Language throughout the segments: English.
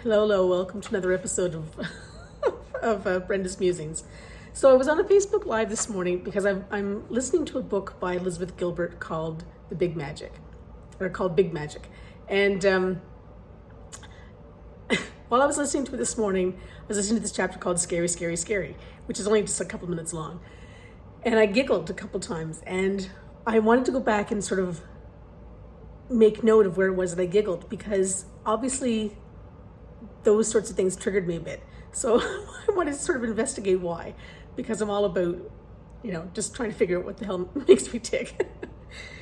Hello, welcome to another episode of Brenda's Musings. So I was on a Facebook Live this morning because I'm listening to a book by Elizabeth Gilbert called Big Magic. And while I was listening to it this morning, I was listening to this chapter called Scary, Scary, Scary, which is only just a couple minutes long. And I giggled a couple times, and I wanted to go back and sort of make note of where it was that I giggled, because obviously those sorts of things triggered me a bit. So I wanted to sort of investigate why, because I'm all about, just trying to figure out what the hell makes me tick.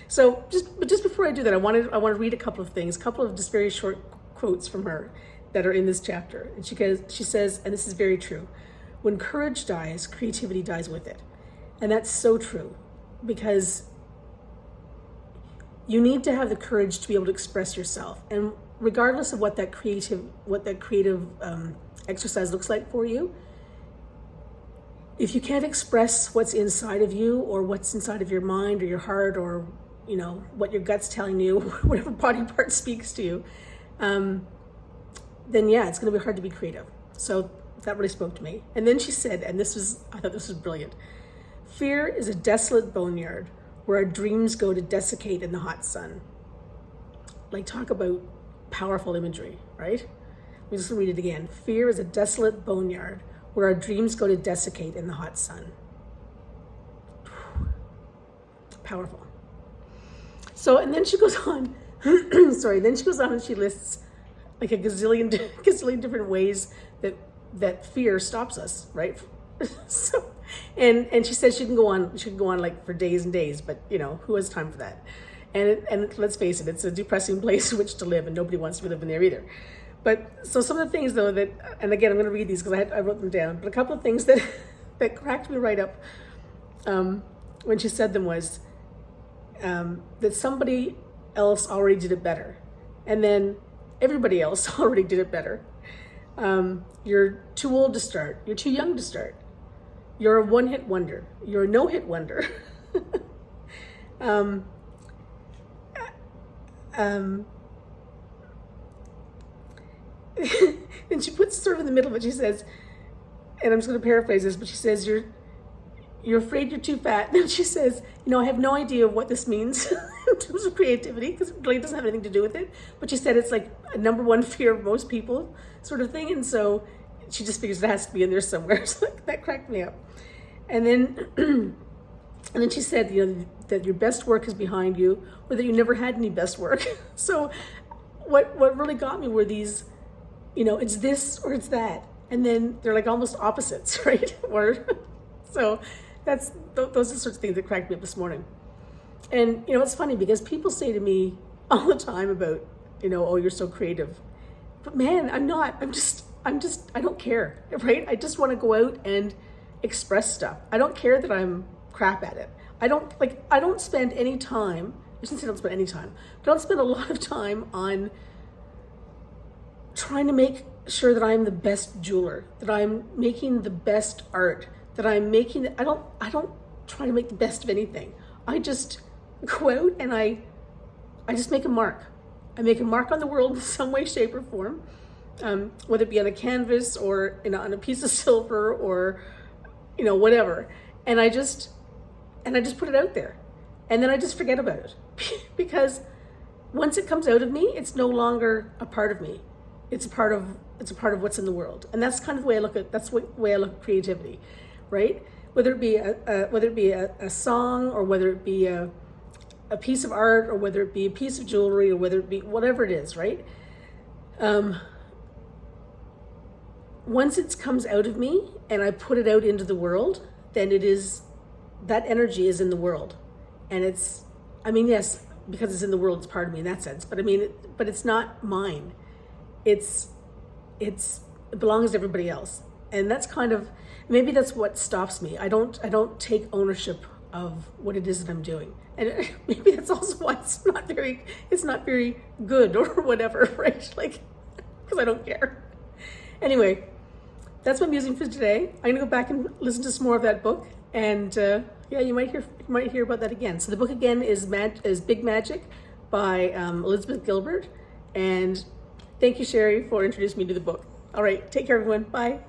So just before I do that, I want to read a couple of things, a couple of just very short quotes from her that are in this chapter. And she says, and this is very true: when courage dies, creativity dies with it. And that's so true, because you need to have the courage to be able to express yourself. And regardless of what that creative exercise looks like for you, if you can't express what's inside of you, or what's inside of your mind or your heart, or what your gut's telling you, whatever body part speaks to you, then yeah, it's going to be hard to be creative. So that really spoke to me. And then she said, and I thought this was brilliant: fear is a desolate boneyard where our dreams go to desiccate in the hot sun. Like, talk about powerful imagery, right? I'm just gonna read it again. Fear is a desolate boneyard where our dreams go to desiccate in the hot sun. Powerful. So, and then she goes on, then she goes on and she lists like a gazillion different ways that fear stops us, right? So, and she says she can go on like for days and days, but who has time for that? And let's face it, it's a depressing place in which to live, and nobody wants to be living there either. But so some of the things, though, that, and again, I'm going to read these because I wrote them down, but a couple of things that cracked me right up when she said them was that somebody else already did it better, and then everybody else already did it better. You're too old to start. You're too young to start. You're a one-hit wonder. You're a no-hit wonder. And she puts sort of in the middle of it, she says, and I'm just going to paraphrase this, but she says, you're afraid you're too fat. And she says, I have no idea what this means in terms of creativity, because it really doesn't have anything to do with it. But she said it's like a number one fear of most people sort of thing. And so she just figures it has to be in there somewhere. So that cracked me up. And then she said, that your best work is behind you, or that you never had any best work. So what really got me were these, it's this or it's that. And then they're like almost opposites, right? So those are the sorts of things that cracked me up this morning. And, it's funny because people say to me all the time about, oh, you're so creative. But man, I'm not. I don't care, right? I just want to go out and express stuff. I don't care that I'm crap at it. I don't spend any time, I shouldn't say I don't spend any time, but I don't spend a lot of time on trying to make sure that I'm the best jeweler, that I'm making the best art, that I'm making, I don't try to make the best of anything. I just go out and I just make a mark. I make a mark on the world in some way, shape, or form, whether it be on a canvas or on a piece of silver or, whatever. And I just put it out there, and then I just forget about it because once it comes out of me, it's no longer a part of me. It's a part of what's in the world. And that's kind of the way I look at creativity, right? Whether it be a song, or whether it be a piece of art, or whether it be a piece of jewelry, or whether it be whatever it is, right? Once it comes out of me and I put it out into the world, then that energy is in the world. And yes, because it's in the world, it's part of me in that sense, but but it's not mine. It belongs to everybody else. And that's maybe that's what stops me. I don't take ownership of what it is that I'm doing. And maybe that's also why it's not very good or whatever, right? Like, because I don't care. Anyway, that's my musing for today. I'm gonna go back and listen to some more of that book, and you might hear about that again. So the book again is Big Magic by Elizabeth Gilbert, and Thank you, Sherry, for introducing me to the book. All right, take care, everyone. Bye.